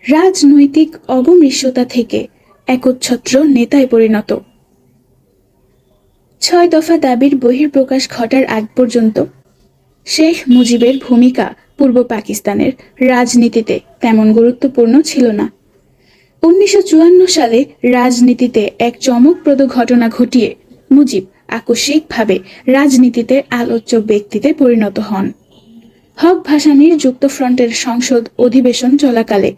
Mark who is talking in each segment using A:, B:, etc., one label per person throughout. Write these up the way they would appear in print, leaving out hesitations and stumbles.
A: রাজনৈতিক অগমৃষ্যতা থেকে একচ্ছত্র নেতায় পরিণত। ৬ দফা দাবির বহিঃপ্রকাশ ঘটার আগ পর্যন্ত শেখ মুজিবের ভূমিকা পূর্ব পাকিস্তানের রাজনীতিতে তেমন গুরুত্বপূর্ণ ছিল না। ১৯৫৪ সালে রাজনীতিতে এক চমকপ্রদ ঘটনা ঘটিয়ে মুজিব আকস্মিকভাবে রাজনীতিতে আলোচ্য ব্যক্তিতে পরিণত হন। হক ভাসানীর যুক্তফ্রন্টের সংসদ অধিবেশন চলাকালে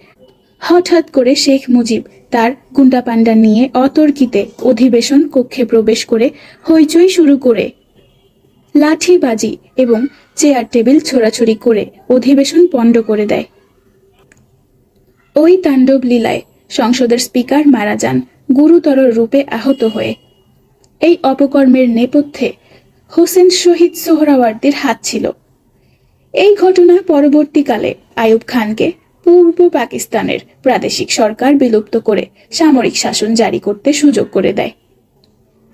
A: হঠাৎ করে শেখ মুজিব তার গুন্ডাপান্ডা নিয়ে অতর্কিতে অধিবেশন কক্ষে প্রবেশ করে হইচই শুরু করে লাঠিবাজি এবং চেয়ার টেবিল ছোড়াছুড়ি করে অধিবেশন পণ্ড করে দেয়। ওই তাণ্ডব লীলায় সংসদের স্পিকার মারা যান গুরুতর রূপে আহত হয়ে। এই অপকর্মের নেপথ্যে হোসেন শহীদ সোহরাওয়ার্দীর হাত ছিল। এই ঘটনা পরবর্তীকালে আইয়ুব খানকে পূর্ব পাকিস্তানের প্রাদেশিক সরকার বিলুপ্ত করে সামরিক শাসন জারি করতে সুযোগ করে দেয়।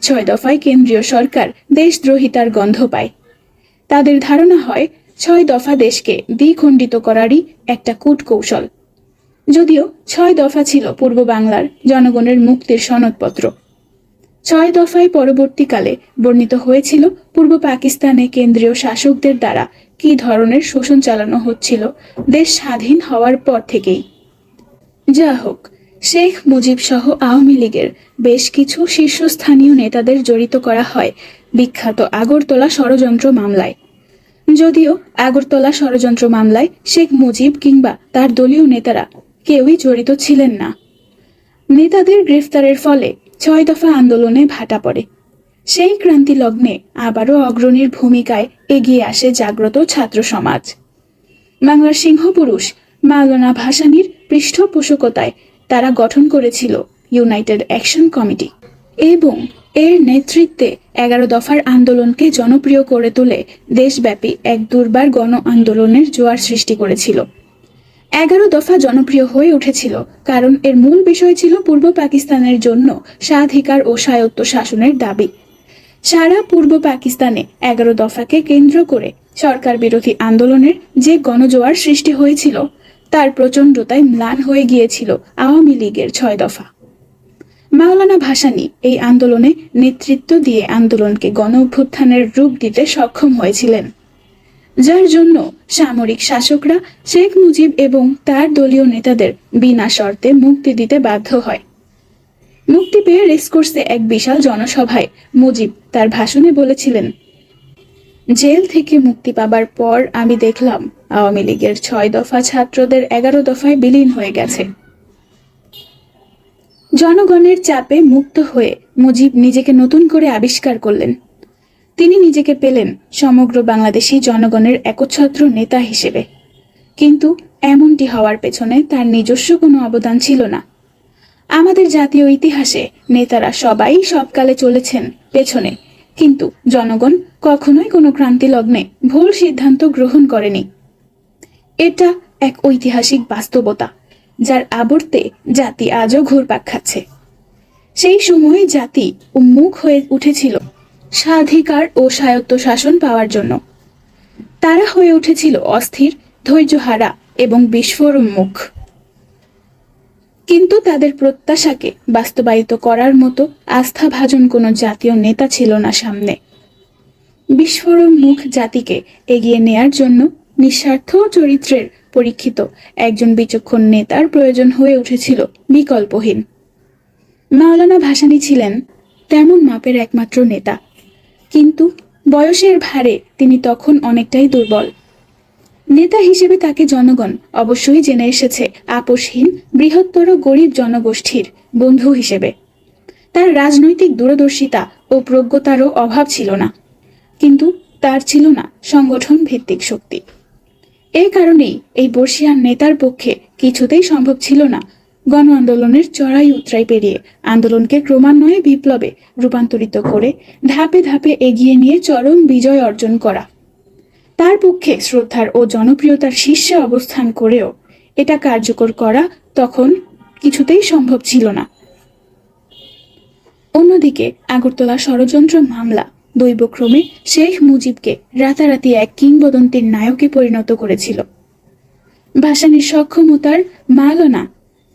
A: ৬ দফায় কেন্দ্রীয় সরকার দেশদ্রোহিতার গন্ধ পায়। তাদের ধারণা হয় ৬ দফা দেশকে দ্বিখণ্ডিত করারই একটা কূটকৌশল, যদিও ৬ দফা ছিল পূর্ব বাংলার জনগণের মুক্তির সনদপত্র। ৬ দফায় পরবর্তীকালে বর্ণিত হয়েছিল পূর্ব পাকিস্তানে কেন্দ্রীয় শাসকদের দ্বারা কী ধরনের শোষণ চালানো হচ্ছিল দেশ স্বাধীন হওয়ার পর থেকেই। যা হোক, শেখ মুজিব সহ আওয়ামী লীগের বেশ কিছু শীর্ষস্থানীয় নেতাদের জড়িত করা হয় বিখ্যাত আগরতলা ষড়যন্ত্র মামলায়। যদিও আগরতলা ষড়যন্ত্র মামলায় শেখ মুজিব কিংবা তার দলীয় নেতারা কেউই জড়িত ছিলেন না। নেতাদের গ্রেফতারের ফলে ৬ দফা আন্দোলনে ভাটা পড়ে। সেই ক্রান্তি লগ্নে আবারও অগ্রণীর ভূমিকায় এগিয়ে আসে জাগ্রত ছাত্র সমাজ। বাংলার সিংহপুরুষ মাওলানা ভাসানীর পৃষ্ঠপোষকতায় তারা গঠন করেছিল ইউনাইটেড অ্যাকশন কমিটি এবং এর নেতৃত্বে ১১ দফার আন্দোলনকে জনপ্রিয় করে তুলে দেশব্যাপী এক দুর্বার গণ আন্দোলনের জোয়ার সৃষ্টি করেছিল। ১১ দফা জনপ্রিয় হয়ে উঠেছিল কারণ এর মূল বিষয় ছিল পূর্ব পাকিস্তানের জন্য স্বাধিকার ও স্বায়ত্ত শাসনের দাবি। সারা পূর্ব পাকিস্তানে ১১ দফাকে কেন্দ্র করে সরকার বিরোধী আন্দোলনের যে গণজোয়ার সৃষ্টি হয়েছিল তার প্রচণ্ডতায় ম্লান হয়ে গিয়েছিল আওয়ামী লীগের ৬ দফা। মাওলানা ভাসানী এই আন্দোলনে নেতৃত্ব দিয়ে আন্দোলনকে গণ অভ্যুত্থানের রূপ দিতে সক্ষম হয়েছিলেন, যার জন্য সামরিক শাসকরা শেখ মুজিব এবং তার দলীয় নেতাদের বিনা শর্তে মুক্তি দিতে বাধ্য হয়। মুক্তি পেয়ে রেসকোর্সে এক বিশাল জনসভায় মুজিব তার ভাষণে বলেছিলেন, জেল থেকে মুক্তি পাবার পর আমি দেখলাম আওয়ামী লীগের ৬ দফা ছাত্রদের ১১ দফায় বিলীন হয়ে গেছে। জনগণের চাপে মুক্ত হয়ে মুজিব নিজেকে নতুন করে আবিষ্কার করলেন। তিনি নিজেকে পেলেন সমগ্র বাংলাদেশি জনগণের একচ্ছত্র নেতা হিসেবে। কিন্তু এমনটি হওয়ার পেছনে তার নিজস্ব কোনো অবদান ছিল না। আমাদের জাতীয় ইতিহাসে নেতারা সবাই সবকালে চলেছেন পেছনে, কিন্তু জনগণ কখনোই কোনো ক্রান্তি লগ্নে ভুল সিদ্ধান্ত গ্রহণ করেনি। এটা এক ঐতিহাসিক বাস্তবতা যার আবর্তে জাতি আজও ঘুরপাক খাচ্ছে। সেই সময় জাতি উন্মুখ হয়ে উঠেছিল স্বাধিকার ও স্বায়ত্ত শাসন পাওয়ার জন্য। তারা হয়ে উঠেছিল অস্থির, ধৈর্যহারা এবং বিস্ফোরণমুখ। কিন্তু তাদের প্রত্যাশাকে বাস্তবায়িত করার মতো আস্থাভাজন কোনো জাতীয় নেতা ছিল না সামনে। বিস্ফোরণমুখ জাতিকে এগিয়ে নেয়ার জন্য নিঃস্বার্থ চরিত্রের পরীক্ষিত একজন বিচক্ষণ নেতার প্রয়োজন হয়ে উঠেছিল বিকল্পহীন। মাওলানা ভাসানী ছিলেন তেমন মাপের একমাত্র নেতা, কিন্তু বয়সের ভারে তিনি তখন অনেকটাই দুর্বল। নেতা হিসেবে তাকে জনগণ অবশ্যই জেনে এসেছে আপোষহীন বৃহত্তর গরিব জনগোষ্ঠীর বন্ধু হিসেবে। তার রাজনৈতিক দূরদর্শিতা ও প্রজ্ঞতারও অভাব ছিল না, কিন্তু তার ছিল না সংগঠন ভিত্তিক শক্তি। এই কারণেই এই বর্ষিয়ান নেতার পক্ষে কিছুতেই সম্ভব ছিল না গণ আন্দোলনের চড়াই উতরাই পেরিয়ে আন্দোলনকে ক্রমান্বয়ে বিপ্লবে রূপান্তরিত করে ধাপে ধাপে এগিয়ে নিয়ে চরম বিজয় অর্জন করা। তার পক্ষে শ্রদ্ধার ও জনপ্রিয়তার শীর্ষে অবস্থান করেও এটা কার্যকর করা তখন কিছুতেই সম্ভব ছিল না। অন্যদিকে আগরতলা ষড়যন্ত্র মামলা দৈবক্রমে শেখ মুজিবকে রাতারাতি এক কিংবদন্তির নায়কে পরিণত করেছিল। ভাসানীর সক্ষমতার মাওলানা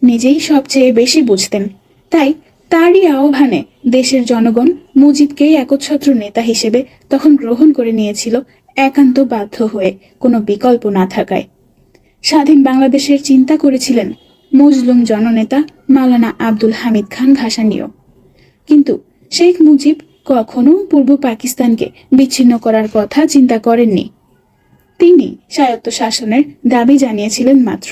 A: নিজেই সবচেয়ে বেশি বুঝতেন। তাই তারই আহ্বানে দেশের জনগণ মুজিবকেই একচ্ছত্র নেতা হিসেবে তখন গ্রহণ করে নিয়েছিল, একান্ত বাধ্য হয়ে, কোনো বিকল্প না থাকায়। স্বাধীন বাংলাদেশের চিন্তা করেছিলেন মজলুম জননেতা মাওলানা আব্দুল হামিদ খান ভাসানীও। কিন্তু শেখ মুজিব কখনো পূর্ব পাকিস্তানকে বিচ্ছিন্ন করার কথা চিন্তা করেননি। তিনি স্বায়ত্ত শাসনের দাবি জানিয়েছিলেন মাত্র।